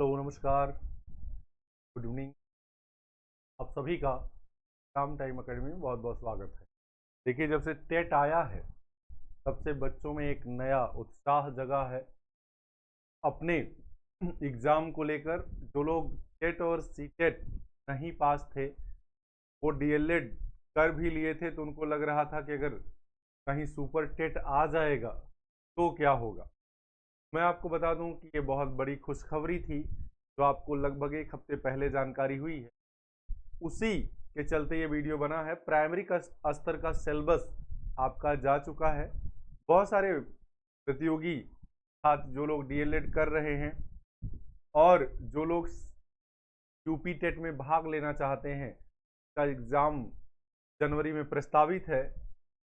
Hello, नमस्कार, good evening. आप सभी का काम टाइम एकेडमी में बहुत बहुत स्वागत है। देखिए, जब से टेट आया है तब से बच्चों में एक नया उत्साह जगा है अपने एग्ज़ाम को लेकर। जो लोग टेट और सीटेट नहीं पास थे, वो डीएलएड कर भी लिए थे, तो उनको लग रहा था कि अगर कहीं सुपर टेट आ जाएगा तो क्या होगा। मैं आपको बता दूं कि ये बहुत बड़ी खुशखबरी थी, जो आपको लगभग एक हफ्ते पहले जानकारी हुई है। उसी के चलते ये वीडियो बना है। प्राइमरी का स्तर का सिलेबस आपका जा चुका है। बहुत सारे प्रतियोगी छात्र जो लोग डीएलएड कर रहे हैं और जो लोग यूपी टेट में भाग लेना चाहते हैं, का एग्ज़ाम जनवरी में प्रस्तावित है।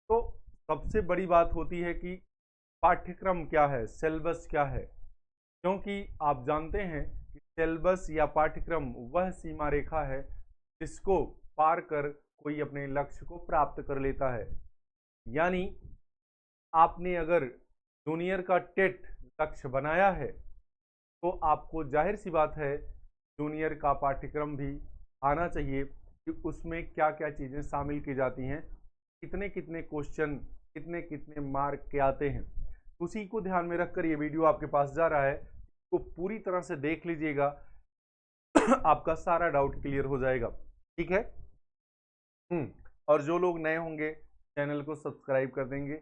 तो सबसे बड़ी बात होती है कि पाठ्यक्रम क्या है, सिलेबस क्या है। क्योंकि आप जानते हैं कि सिलेबस या पाठ्यक्रम वह सीमा रेखा है जिसको पार कर कोई अपने लक्ष्य को प्राप्त कर लेता है। यानी आपने अगर जूनियर का टेट लक्ष्य बनाया है तो आपको जाहिर सी बात है जूनियर का पाठ्यक्रम भी आना चाहिए कि उसमें क्या क्या चीज़ें शामिल की जाती हैं, कितने कितने क्वेश्चन, कितने कितने मार्क के आते हैं। उसी को ध्यान में रखकर ये वीडियो आपके पास जा रहा है। तो पूरी तरह से देख लीजिएगा, आपका सारा डाउट क्लियर हो जाएगा। ठीक है। और जो लोग नए होंगे चैनल को सब्सक्राइब कर देंगे।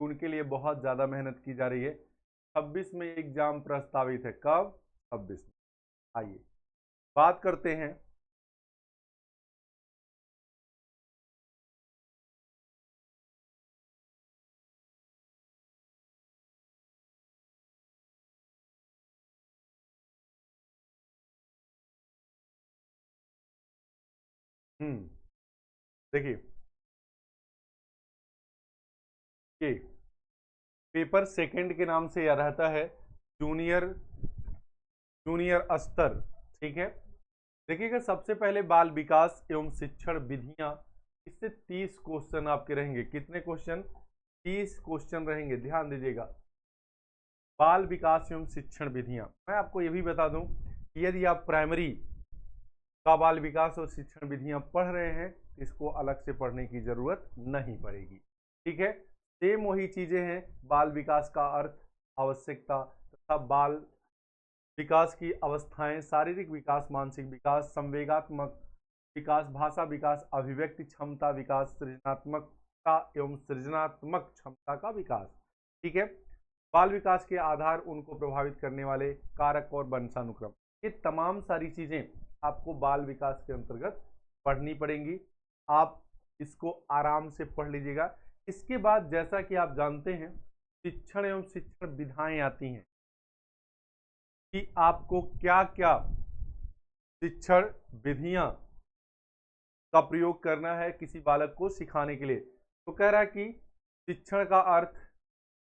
उनके लिए बहुत ज़्यादा मेहनत की जा रही है। 26 में एग्जाम प्रस्तावित है। कब? 26 में। आइए बात करते हैं। हम्म देखिए, ये पेपर सेकंड के नाम से यह रहता है जूनियर जूनियर स्तर। ठीक है। देखिएगा, सबसे पहले बाल विकास एवं शिक्षण विधियां। इससे 30 क्वेश्चन आपके रहेंगे। कितने क्वेश्चन? 30 क्वेश्चन रहेंगे। ध्यान दीजिएगा, बाल विकास एवं शिक्षण विधियां। मैं आपको यह भी बता दूं कि यदि आप प्राइमरी का बाल विकास और शिक्षण विधियां पढ़ रहे हैं तो इसको अलग से पढ़ने की जरूरत नहीं पड़ेगी। ठीक है। सेम वही चीजें हैं। बाल विकास का अर्थ, आवश्यकता तथा बाल विकास की अवस्थाएं, शारीरिक विकास, मानसिक विकास, संवेगात्मक विकास, भाषा विकास, अभिव्यक्ति क्षमता विकास, सृजनात्मकता एवं सृजनात्मक क्षमता का विकास। ठीक है। बाल विकास के आधार, उनको प्रभावित करने वाले कारक और वंशानुक्रम, ये तमाम सारी चीजें आपको बाल विकास के अंतर्गत पढ़नी पड़ेंगी। आप इसको आराम से पढ़ लीजिएगा। इसके बाद जैसा कि आप जानते हैं, शिक्षण एवं शिक्षण विधाएं आती हैं कि आपको क्या क्या शिक्षण विधियां का प्रयोग करना है किसी बालक को सिखाने के लिए। तो कह रहा है कि शिक्षण का अर्थ,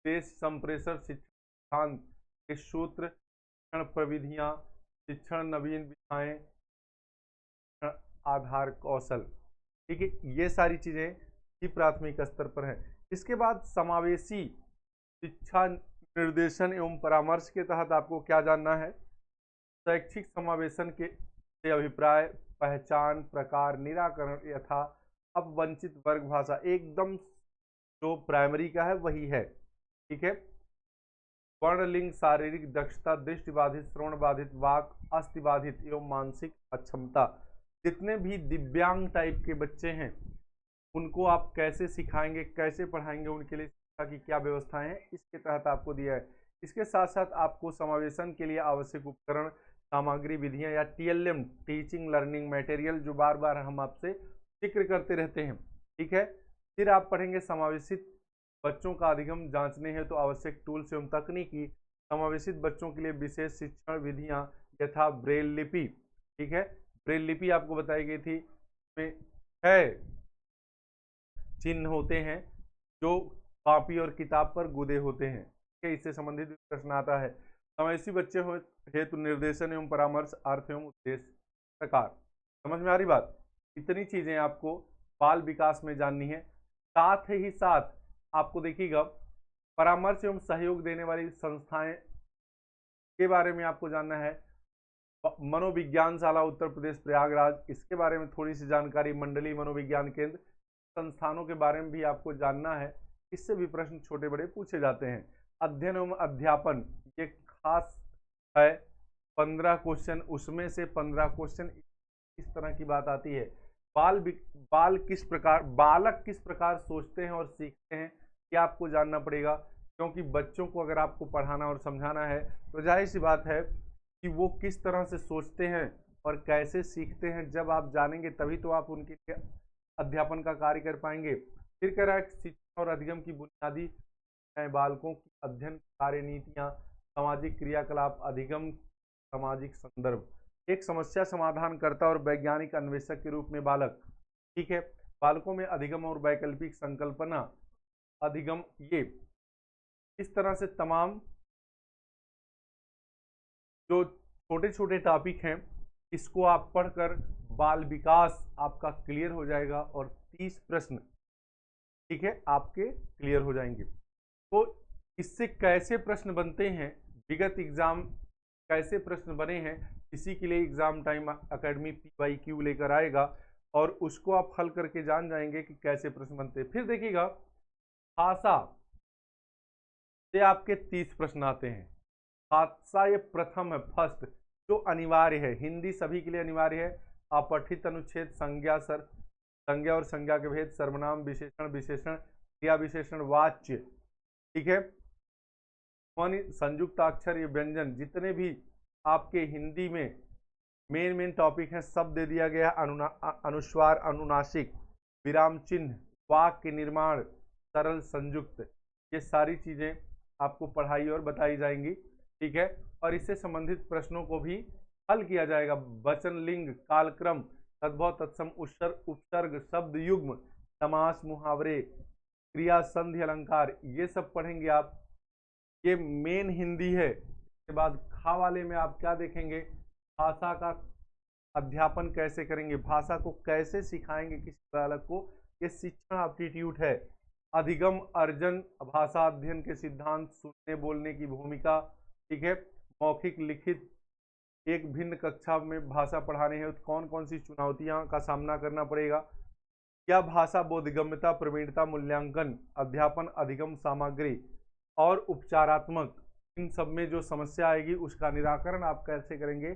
देश संप्रेषण, शिक्षण के सूत्र, शिक्षण प्रविधियां, शिक्षण नवीन विधाएं, आधार कौशल। ठीक है। ये सारी चीजें ही प्राथमिक स्तर पर हैं। इसके बाद समावेशी शिक्षा निर्देशन एवं परामर्श के तहत आपको क्या जानना है? शैक्षिक समावेशन के से अभिप्राय, पहचान, प्रकार, निराकरण यथा अब वंचित वर्ग भाषा, एकदम जो प्राइमरी का है वही है। ठीक है। वर्ण लिंग, शारीरिक दक्षता, दृष्टिबाधित, श्रवण बाधित, वाक अस्थिबाधित एवं मानसिक अक्षमता। जितने भी दिव्यांग टाइप के बच्चे हैं उनको आप कैसे सिखाएंगे, कैसे पढ़ाएंगे, उनके लिए शिक्षा की क्या व्यवस्थाएं हैं, इसके तहत आपको दिया है। इसके साथ साथ आपको समावेशन के लिए आवश्यक उपकरण, सामग्री, विधियां या टीएलएम, टीचिंग लर्निंग मटेरियल, जो बार बार हम आपसे जिक्र करते रहते हैं। ठीक है। फिर आप पढ़ेंगे समावेशित बच्चों का अधिगम जांचने हैं तो आवश्यक टूल्स एवं तकनीकी, समावेशित बच्चों के लिए विशेष शिक्षण विधियां यथा ब्रेल लिपि। ठीक है। ब्रेल लिपि आपको बताई गई थी, इसमें 6 चिन्ह होते हैं जो कॉपी और किताब पर गुदे होते हैं। ठीक है। इससे संबंधित प्रश्न आता है। समावेशी बच्चे हो हेतु निर्देशन एवं परामर्श, अर्थ एवं उद्देश्य, प्रकार। समझ में आ रही बात? इतनी चीजें आपको बाल विकास में जाननी है। साथ ही साथ आपको देखिएगा, परामर्श एवं सहयोग देने वाली संस्थाएं के बारे में आपको जानना है। मनोविज्ञान शाला उत्तर प्रदेश प्रयागराज, इसके बारे में थोड़ी सी जानकारी। मंडली मनोविज्ञान केंद्र, संस्थानों के बारे में भी आपको जानना है, इससे भी प्रश्न छोटे बड़े पूछे जाते हैं। अध्ययन एवं अध्यापन, ये खास है, 15 क्वेश्चन, उसमें से 15 क्वेश्चन इस तरह की बात आती है। बालक किस प्रकार सोचते हैं और सीखते हैं, ये आपको जानना पड़ेगा, क्योंकि बच्चों को अगर आपको पढ़ाना और समझाना है तो जाहिर सी बात है कि वो किस तरह से सोचते हैं और कैसे सीखते हैं, जब आप जानेंगे तभी तो आप उनके लिए अध्यापन का कार्य कर पाएंगे। फिर कह रहा है शिक्षा और अधिगम की बुनियादी बालकों की अध्ययन कार्यनीतियां, सामाजिक क्रियाकलाप, अधिगम, सामाजिक संदर्भ। एक समस्या समाधानकर्ता और वैज्ञानिक अन्वेषक के रूप में बालक, ठीक है, बालकों में अधिगम और वैकल्पिक संकल्पना, अधिगम, ये इस तरह से तमाम जो छोटे छोटे टॉपिक हैं, इसको आप पढ़कर बाल विकास आपका क्लियर हो जाएगा और 30 प्रश्न, ठीक है, आपके क्लियर हो जाएंगे। तो इससे कैसे प्रश्न बनते हैं, विगत एग्जाम कैसे प्रश्न बने हैं, इसी के लिए एग्जाम टाइम अकेडमी PYQ लेकर आएगा और उसको आप हल करके जान जाएंगे कि कैसे प्रश्न बनते हैं। फिर देखिएगा, भाषा से आपके 30 प्रश्न आते हैं। भाषा ये प्रथम है, फर्स्ट, जो अनिवार्य है, हिंदी सभी के लिए अनिवार्य है। अपठित अनुच्छेद, संज्ञा और संज्ञा के भेद, सर्वनाम, विशेषण, क्रिया विशेषण, वाच्य, ठीक है, संयुक्त अक्षर, ये व्यंजन, जितने भी आपके हिंदी में मेन टॉपिक हैं सब दे दिया गया। अनुस्वार, अनुनासिक, विराम चिन्ह, वाक्य निर्माण, सरल, संयुक्त, ये सारी चीजें आपको पढ़ाई और बताई जाएंगी, ठीक है। और इससे संबंधित प्रश्नों को भी हल किया जाएगा। वचन, लिंग, कालक्रम, तद्भव, तत्सम, उपसर्ग, शब्द युग्म, समास, मुहावरे, क्रिया, संधि, अलंकार, ये सब पढ़ेंगे आप। ये मेन हिंदी है। इसके बाद खा वाले में आप क्या देखेंगे, भाषा का अध्यापन कैसे करेंगे, भाषा को कैसे सिखाएंगे किसी बालक को, ये शिक्षण एप्टीट्यूड है। अधिगम, अर्जन, भाषा अध्ययन के सिद्धांत, सुनने बोलने की भूमिका, ठीक है, मौखिक, लिखित, एक भिन्न कक्षा में भाषा पढ़ाने हैं तो कौन कौन सी चुनौतियां का सामना करना पड़ेगा, क्या भाषा बोधगम्यता, प्रवीणता, मूल्यांकन, अध्यापन, अधिगम सामग्री और उपचारात्मक, इन सब में जो समस्या आएगी उसका निराकरण आप कैसे करेंगे,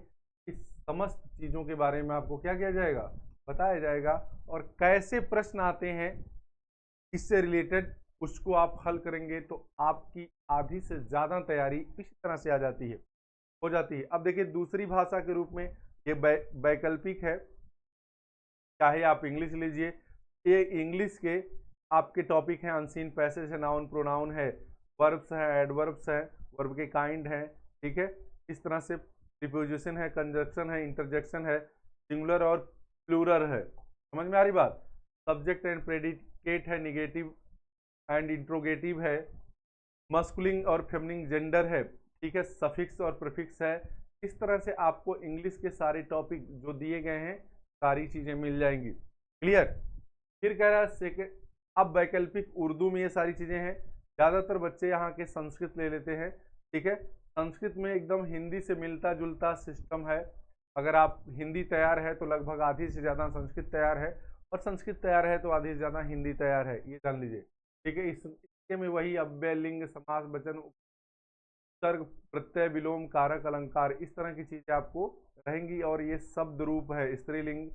इस समस्त चीजों के बारे में आपको क्या किया जाएगा, बताया जाएगा। और कैसे प्रश्न आते हैं इससे रिलेटेड, उसको आप हल करेंगे तो आपकी आधी से ज्यादा तैयारी इसी तरह से आ जाती है, हो जाती है। अब देखिए, दूसरी भाषा के रूप में ये वैकल्पिक है, चाहे आप इंग्लिश लीजिए, ये इंग्लिश के आपके टॉपिक हैं, अनसीन पैसेज है, नाउन प्रोनाउन है, वर्ब्स है, एडवर्ब्स है, वर्ब के काइंड है, ठीक है, इस तरह से प्रीपोजिशन है, कंजक्शन है, इंटरजेक्शन है, सिंगुलर और प्लूरल है, समझ में आ रही बात। सब्जेक्ट एंड प्रेडिकेट है, निगेटिव एंड इंट्रोगेटिव है, मस्कुलिन और फेमिनिन जेंडर है, ठीक है, सफिक्स और प्रीफिक्स है। इस तरह से आपको इंग्लिश के सारे टॉपिक जो दिए गए हैं सारी चीजें मिल जाएंगी, क्लियर। फिर कह रहा है सेकेंड, अब वैकल्पिक उर्दू में ये सारी चीजें हैं। ज्यादातर बच्चे यहाँ के संस्कृत ले लेते हैं, ठीक है, संस्कृत में एकदम हिंदी से मिलता जुलता सिस्टम है। अगर आप हिंदी तैयार है तो लगभग आधी से ज्यादा संस्कृत तैयार है, और संस्कृत तैयार है तो आधी से ज्यादा हिंदी तैयार है, ये जान लीजिए, ठीक है। इसके में वही अव्यय, लिंग, समास, वचन, उपसर्ग, प्रत्यय, विलोम, कारक, अलंकार, इस तरह की चीजें आपको रहेंगी। और ये शब्द रूप है, स्त्रीलिंग,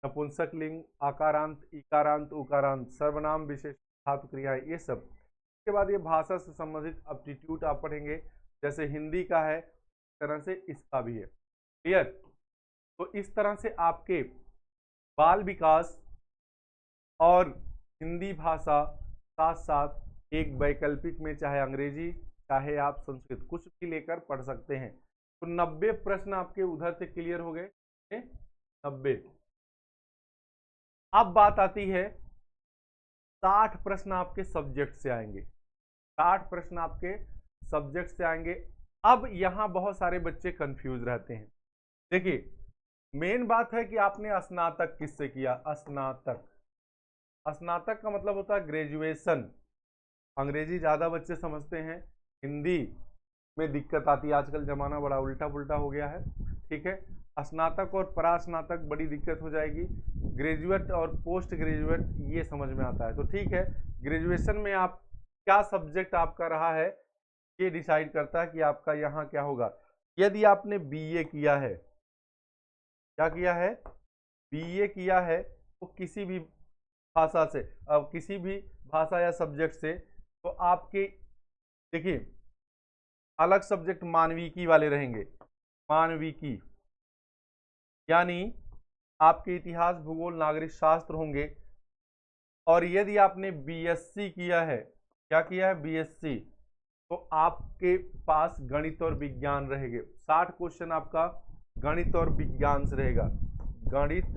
नपुंसक लिंग, आकारांत, इकारांत, उकारांत, सर्वनाम, विशेष, धातु, क्रियाएं, ये सब। इसके बाद ये भाषा से संबंधित एप्टीट्यूड आप पढ़ेंगे, जैसे हिंदी का है इस तरह से इसका भी है, क्लियर। तो इस तरह से आपके बाल विकास और हिंदी भाषा साथ साथ एक वैकल्पिक में, चाहे अंग्रेजी चाहे आप संस्कृत, कुछ भी लेकर पढ़ सकते हैं। तो 90 प्रश्न आपके उधर से क्लियर हो गए, 90। अब बात आती है 60 प्रश्न आपके सब्जेक्ट से आएंगे, 60 प्रश्न आपके सब्जेक्ट से आएंगे। अब यहां बहुत सारे बच्चे कंफ्यूज रहते हैं। देखिए, मेन बात है कि आपने स्नातक किससे किया, स्नातक, स्नातक का मतलब होता है ग्रेजुएशन। अंग्रेजी ज्यादा बच्चे समझते हैं, हिंदी में दिक्कत आती है, आजकल जमाना बड़ा उल्टा पुल्टा हो गया है, ठीक है। स्नातक और परास्नातक बड़ी दिक्कत हो जाएगी। ग्रेजुएट और पोस्ट ग्रेजुएट ये समझ में आता है। तो ठीक है, ग्रेजुएशन में आप क्या सब्जेक्ट आपका रहा है ये डिसाइड करता है कि आपका यहाँ क्या होगा। यदि आपने बीए किया है, क्या किया है, बीए किया है, तो किसी भी भाषा से, अब किसी भी भाषा या सब्जेक्ट से, तो आपके देखिए अलग सब्जेक्ट मानविकी वाले रहेंगे। मानविकी यानी आपके इतिहास, भूगोल, नागरिक शास्त्र होंगे। और यदि आपने बीएससी किया है, क्या किया है, बीएससी, तो आपके पास गणित और विज्ञान रहेंगे। 60 क्वेश्चन आपका गणित और विज्ञान से रहेगा, गणित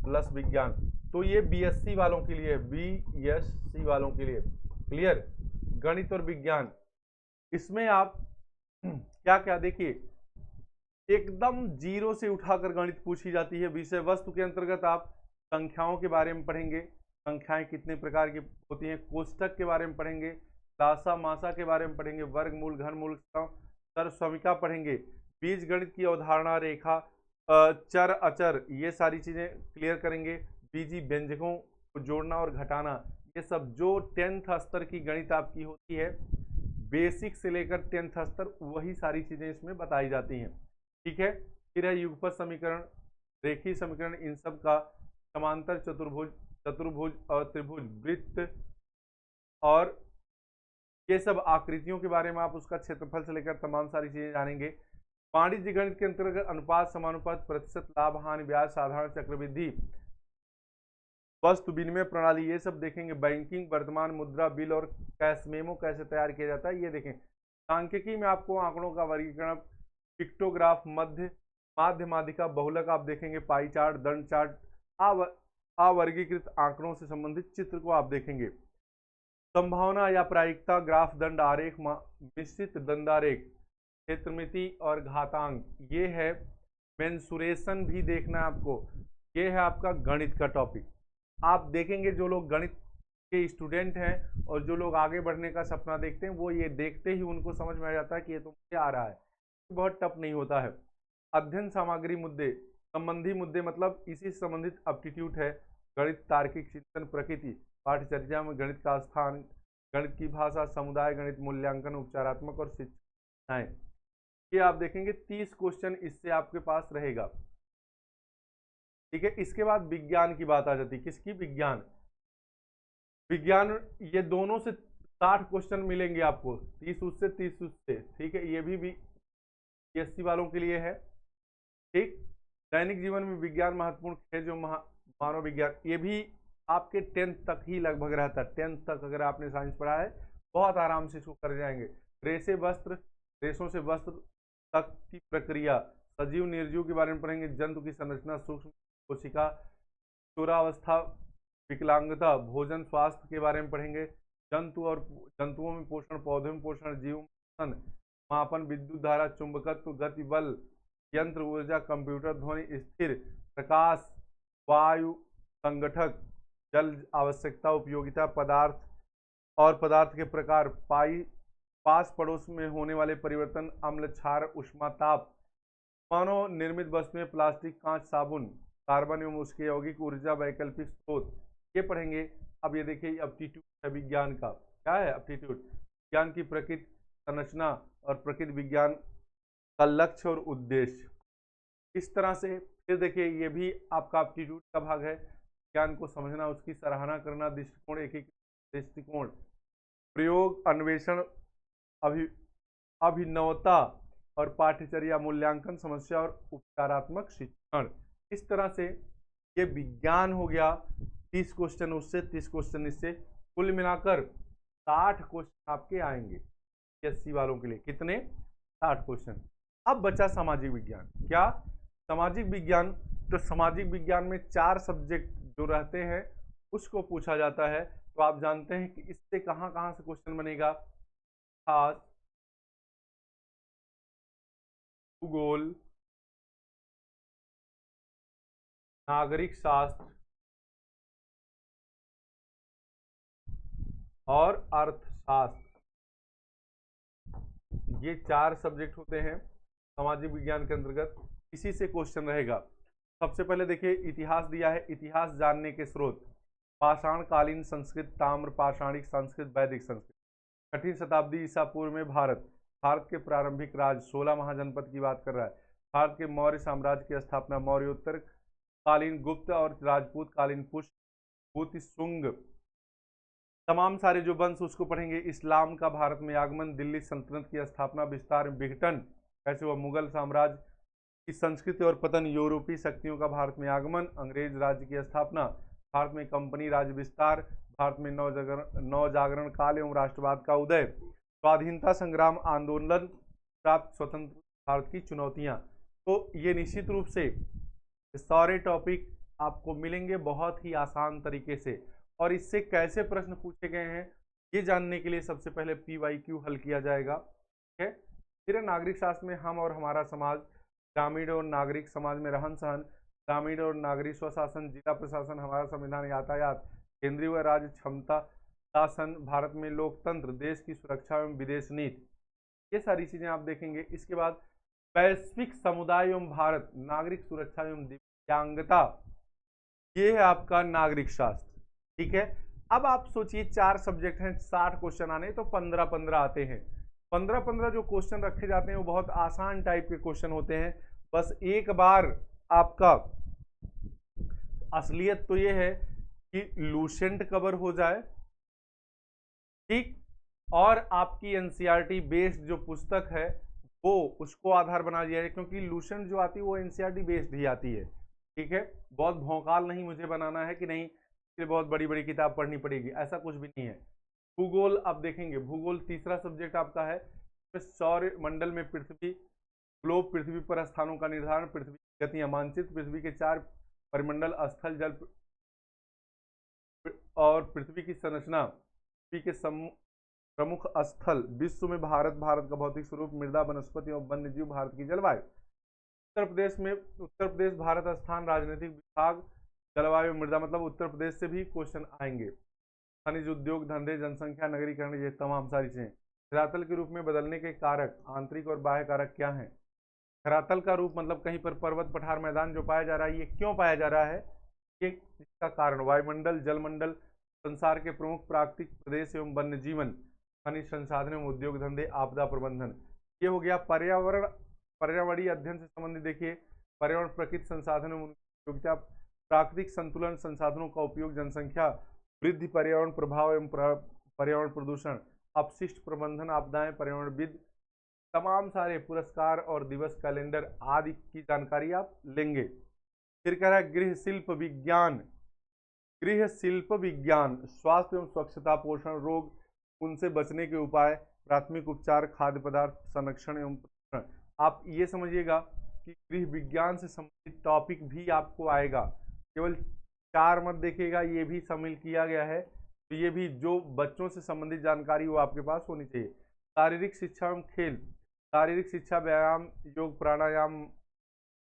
प्लस विज्ञान। तो ये बीएससी वालों के लिए, बीएससी वालों के लिए क्लियर, गणित और विज्ञान। इसमें आप क्या क्या देखिए, एकदम जीरो से उठाकर गणित पूछी जाती है। विषय वस्तु के अंतर्गत आप संख्याओं के बारे में पढ़ेंगे, संख्याएं कितने प्रकार की होती हैं, कोष्टक के बारे में पढ़ेंगे, तासा मासा के बारे में पढ़ेंगे, वर्गमूल, घनमूल, सर्वसमीका पढ़ेंगे, बीज गणित की अवधारणा, रेखा, चर अचर, ये सारी चीजें क्लियर करेंगे। बीजी व्यंजकों को जोड़ना और घटाना, ये सब जो 10th स्तर की गणित आपकी होती है, बेसिक से लेकर 10th स्तर, वही सारी चीजें इसमें बताई जाती हैं। ठीक है। फिर है युगपत समीकरण, रेखीय समीकरण, इन सब का, समांतर चतुर्भुज, चतुर्भुज और त्रिभुज, वृत्त, और ये सब आकृतियों के बारे में आप उसका क्षेत्रफल से लेकर तमाम सारी चीजें जानेंगे। वाणिज्य गणित के अंतर्गत अनुपात, समानुपात, प्रतिशत, लाभ, हानि, ब्याज, साधारण चक्रवृद्धि, वस्तु विनिमय प्रणाली, ये सब देखेंगे। बैंकिंग, वर्तमान मुद्रा, बिल और कैश मेमो कैसे तैयार किया जाता है ये देखें। सांख्यिकी में आपको आंकड़ों का वर्गीकरण, पिक्टोग्राफ, माध्य माध्यिका, बहुलक आप देखेंगे, पाई चार्ट, दंड चार्ट, अवर्गीकृत आंकड़ों से संबंधित चित्र को आप देखेंगे। संभावना या प्रायिकता, ग्राफ, दंड आरेख, मिश्रित दंडारेख, क्षेत्रमिति और घातांक, ये है। मेंसुरेशन भी देखना है आपको, ये है आपका गणित का टॉपिक। आप देखेंगे जो लोग गणित के स्टूडेंट हैं और जो लोग आगे बढ़ने का सपना देखते हैं, वो ये देखते ही उनको समझ में आ जाता है कि ये तो मुझे आ रहा है, बहुत टफ नहीं होता है। अध्ययन सामग्री मुद्दे, संबंधी मुद्दे मतलब इसी से संबंधित एप्टीट्यूड है। गणित, तार्किक चिंतन, प्रकृति, पाठ्यचर्या में गणित का स्थान, गणित की भाषा, समुदाय गणित, मूल्यांकन, उपचारात्मक और शिक्षाएं, ये आप देखेंगे। 30 क्वेश्चन इससे आपके पास रहेगा। ठीक है। इसके बाद विज्ञान की बात आ जाती है। किसकी, विज्ञान। विज्ञान ये दोनों से 60 क्वेश्चन मिलेंगे आपको, 30 उससे 30 उससे। ठीक है, ये भी बीएससी वालों के लिए है। ठीक। दैनिक जीवन में विज्ञान महत्वपूर्ण है, जो मानव विज्ञान, ये भी आपके 10th तक ही लगभग रहता है। 10th तक अगर आपने साइंस पढ़ा है, बहुत आराम से इसको कर जाएंगे। रेशे वस्त्र, रेशों से वस्त्र तक की प्रक्रिया, सजीव निर्जीव के बारे में पढ़ेंगे, जंतु की संरचना, सूक्ष्म कोशिका, किशोरावस्था, विकलांगता, भोजन, स्वास्थ्य के बारे में पढ़ेंगे, जंतु और जंतुओं में पोषण, पौधों में पोषण, जीव मापन, विद्युत धारा, चुंबकत्व, गति, बल, यंत्र, ऊर्जा, कंप्यूटर, ध्वनि, स्थिर, प्रकाश, वायु, संगठक, जल आवश्यकता, उपयोगिता, पदार्थ और पदार्थ के प्रकार, पास पड़ोस में होने वाले परिवर्तन, अम्ल, क्षार, उष्मा, ताप, मानव निर्मित वस्तुएं, प्लास्टिक, कांच, साबुन, कार्बन एवं उसके यौगिक, ऊर्जा, वैकल्पिक स्रोत, ये पढ़ेंगे। अब ये देखिए एप्टीट्यूड है विज्ञान का, क्या है एप्टीट्यूड, विज्ञान की प्रकृति, संरचना और प्रकृति विज्ञान का लक्ष्य और उद्देश्य, इस तरह से। फिर देखिए ये भी आपका एप्टीट्यूड का भाग है, ज्ञान को समझना, उसकी सराहना करना, दृष्टिकोण, एक दृष्टिकोण, प्रयोग, अन्वेषण, अभिनवता और पाठ्यचर्या, मूल्यांकन, समस्या और उपचारात्मक शिक्षण। इस तरह से ये विज्ञान हो गया। 30 क्वेश्चन उससे, 30 क्वेश्चन इससे, कुल मिलाकर 60 क्वेश्चन आपके आएंगे एससी वालों के लिए। कितने, 60 क्वेश्चन। अब बचा सामाजिक विज्ञान। क्या, सामाजिक विज्ञान। तो सामाजिक विज्ञान में 4 सब्जेक्ट जो रहते हैं उसको पूछा जाता है। तो आप जानते हैं कि इससे कहां कहां से क्वेश्चन बनेगा, खास, भूगोल, नागरिक शास्त्र और अर्थशास्त्र, ये 4 सब्जेक्ट होते हैं। सामाजिक विज्ञान के अंतर्गत इसी से क्वेश्चन रहेगा। सबसे पहले देखिए इतिहास दिया है, इतिहास जानने के स्रोत, पाषाण कालीन संस्कृत, ताम्र पाषाणिक संस्कृत, वैदिक संस्कृत। छठी शताब्दी ईसा पूर्व में भारत के प्रारंभिक राज्य 16 महाजनपद की बात कर रहा है। भारत के मौर्य साम्राज्य की स्थापना, मौर्योत्तर कालीन गुप्त और राजपूत कालीन पुष्य शुंग, तमाम सारे जो वंश उसको पढ़ेंगे। इस्लाम का भारत में आगमन, दिल्ली सल्तनत की स्थापना, विस्तार, विघटन कैसे हुआ, मुगल साम्राज्य की संस्कृति और पतन, यूरोपीय शक्तियों का भारत में आगमन, अंग्रेज राज्य की स्थापना, भारत में कंपनी राज्य विस्तार, भारत में नवजागरण काल एवं राष्ट्रवाद का उदय, स्वाधीनता संग्राम आंदोलन, प्राप्त स्वतंत्र भारत की चुनौतियां। तो ये निश्चित रूप से सारे टॉपिक आपको मिलेंगे बहुत ही आसान तरीके से, और इससे कैसे प्रश्न पूछे गए हैं ये जानने के लिए सबसे पहले PYQ हल किया जाएगा। ठीक है, फिर नागरिक शास्त्र में हम और हमारा समाज, ग्रामीण और नागरिक समाज में रहन सहन, ग्रामीण और नागरिक स्वशासन, जिला प्रशासन, हमारा संविधान, यातायात, केंद्रीय व राज्य क्षमता शासन, भारत में लोकतंत्र, देश की सुरक्षा एवं विदेश नीति, ये सारी चीजें आप देखेंगे। इसके बाद वैश्विक समुदाय एवं भारत, नागरिक सुरक्षा एवं दिव्यांगता, ये है आपका नागरिक शास्त्र। ठीक है, अब आप सोचिए 4 सब्जेक्ट हैं, 60 क्वेश्चन आने, तो 15-15 आते हैं। 15-15 जो क्वेश्चन रखे जाते हैं वो बहुत आसान टाइप के क्वेश्चन होते हैं। बस एक बार आपका असलियत तो ये है कि लूसेंट कवर हो जाए, ठीक, और आपकी एनसीईआरटी बेस्ड जो पुस्तक है वो उसको आधार बना दिया है, क्योंकि लूसेंट जो आती है वो एनसीईआरटी बेस्ड ही आती है। ठीक है, बहुत भौकाल नहीं मुझे बनाना है कि नहीं बहुत बड़ी बड़ी किताब पढ़नी पड़ेगी, ऐसा कुछ भी नहीं है। भूगोल आप देखेंगे, भूगोल तीसरा सब्जेक्ट आपका है। सौर मंडल में पृथ्वी, ग्लोब, पृथ्वी पर स्थानों का निर्धारण, पृथ्वी की गतियां, मानचित्र, पृथ्वी के 4 परिमंडल, स्थल, जल और पृथ्वी की संरचना, पृथ्वी के प्रमुख स्थल, विश्व में भारत, भारत का भौतिक स्वरूप, मृदा, वनस्पति और वन्य जीव, भारत की जलवायु। उत्तर प्रदेश भारत स्थान, राजनीतिक विभाग, जलवायु, मृदा, मतलब उत्तर प्रदेश से भी क्वेश्चन आएंगे। खनिज उद्योग, धंधे, जनसंख्या, नगरीकरण, ये तमाम सारी चीजें। धरातल के रूप में बदलने के कारक, आंतरिक और बाह्य कारक क्या हैं। धरातल का रूप मतलब कहीं पर पर्वत, पठार, मैदान जो पाया जा रहा है, ये क्यों पाया जा रहा है, ये इसका कारण वायुमंडल, जलमंडल, संसार के प्रमुख प्राकृतिक प्रदेश एवं वन्य जीवन, खनिज संसाधन एवं उद्योग धंधे, आपदा प्रबंधन। ये हो गया पर्यावरण, पर्यावरणीय अध्ययन से संबंधित। देखिए पर्यावरण, प्रकृति संसाधन एवं उपयोगिता, प्राकृतिक संतुलन, संसाधनों का उपयोग, जनसंख्या वृद्धि, पर्यावरण प्रभाव एवं पर्यावरण प्रदूषण, अपशिष्ट प्रबंधन, आपदाएं, पर्यावरणविद, तमाम सारे पुरस्कार और दिवस, कैलेंडर आदि की जानकारी आप लेंगे। फिर कह रहा है गृह शिल्प विज्ञान, गृह शिल्प विज्ञान, स्वास्थ्य एवं स्वच्छता, पोषण, रोग उनसे बचने के उपाय, प्राथमिक उपचार, खाद्य पदार्थ संरक्षण एवं प्रदूषण। आप ये समझिएगा कि गृह विज्ञान से संबंधित टॉपिक भी आपको आएगा, केवल 4 मत देखिएगा, ये भी शामिल किया गया है। तो ये भी जो बच्चों से संबंधित जानकारी वो आपके पास होनी चाहिए। शारीरिक शिक्षा एवं खेल, शारीरिक शिक्षा, व्यायाम, योग, प्राणायाम,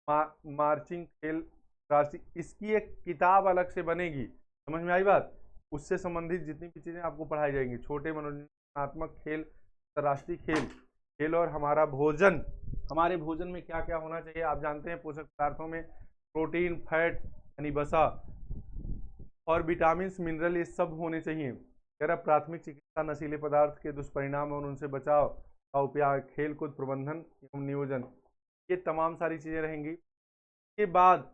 मार्चिंग, खेल राष्ट्रीय, इसकी एक किताब अलग से बनेगी, समझ में आई बात। उससे संबंधित जितनी भी चीजें आपको पढ़ाई जाएंगी, छोटे मनोरंजनात्मक खेल, राष्ट्रीय खेल, खेल और हमारा भोजन, हमारे भोजन में क्या क्या होना चाहिए। आप जानते हैं पोषक पदार्थों में प्रोटीन, फैट यानी वसा और विटामिन, मिनरल, ये सब होने चाहिए। कह रहा प्राथमिक चिकित्सा, नशीले पदार्थ के दुष्परिणाम और उनसे बचाव का उपाय, खेल कूद प्रबंधन एवं नियोजन, ये तमाम सारी चीजें रहेंगी। के बाद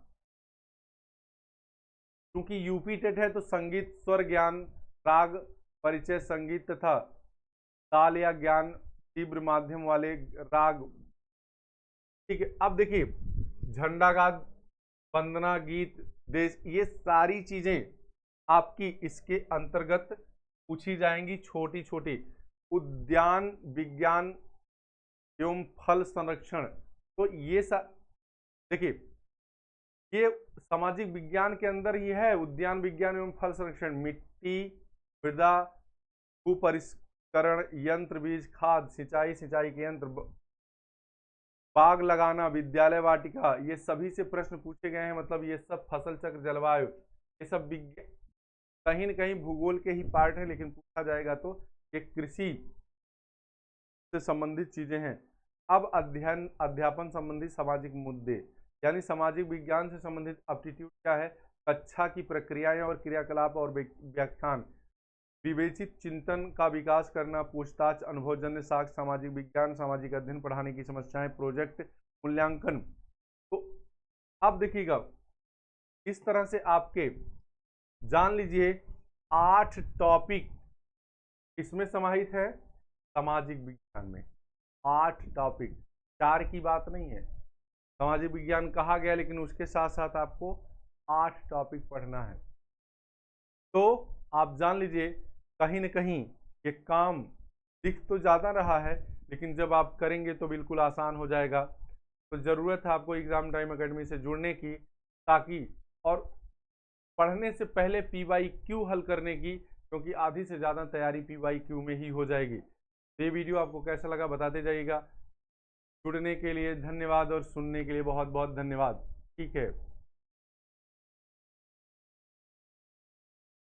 क्योंकि यूपी टेट है तो संगीत, स्वर ज्ञान, राग परिचय, संगीत तथा ताल या ज्ञान, तीव्र माध्यम वाले राग। ठीक है, अब देखिए झंडा गान, वंदना गीत, देश, ये सारी चीजें आपकी इसके अंतर्गत पूछी जाएंगी, छोटी छोटी। उद्यान विज्ञान एवं फल संरक्षण, तो ये देखिए ये सामाजिक विज्ञान के अंदर ही है। उद्यान विज्ञान एवं फल संरक्षण, मिट्टी, मृदा, भूपरिष्करण यंत्र, बीज, खाद, सिंचाई, सिंचाई के यंत्र, बाग लगाना, विद्यालय वाटिका, ये सभी से प्रश्न पूछे गए हैं। मतलब ये सब फसल चक्र, जलवायु, ये सब विज्ञान कहीं न कहीं भूगोल के ही पार्ट है, लेकिन पूछा जाएगा तो ये कृषि से संबंधित चीजें हैं। अब अध्यापन संबंधी सामाजिक मुद्दे, यानी सामाजिक विज्ञान से संबंधित एप्टीट्यूड क्या है? कक्षा की प्रक्रियाएं और क्रियाकलाप और व्याख्यान, विवेचित चिंतन का विकास करना, पूछताछ, अनुभवजन्य साक्ष्य, सामाजिक विज्ञान, सामाजिक अध्ययन, पढ़ाने की समस्याएं, प्रोजेक्ट, मूल्यांकन। तो अब देखिएगा इस तरह से आपके जान लीजिए 8 टॉपिक इसमें समाहित है सामाजिक विज्ञान में। 8 टॉपिक, 4 की बात नहीं है। सामाजिक विज्ञान कहा गया लेकिन उसके साथ साथ आपको 8 टॉपिक पढ़ना है। तो आप जान लीजिए कहीं न कहीं ये काम दिख तो ज़्यादा रहा है लेकिन जब आप करेंगे तो बिल्कुल आसान हो जाएगा। तो ज़रूरत है आपको एग्ज़ाम टाइम अकेडमी से जुड़ने की, ताकि और पढ़ने से पहले PYQ हल करने की, क्योंकि आधी से ज़्यादा तैयारी PYQ में ही हो जाएगी। तो ये वीडियो आपको कैसा लगा बताते जाइएगा। जुड़ने के लिए धन्यवाद और सुनने के लिए बहुत बहुत धन्यवाद। ठीक है।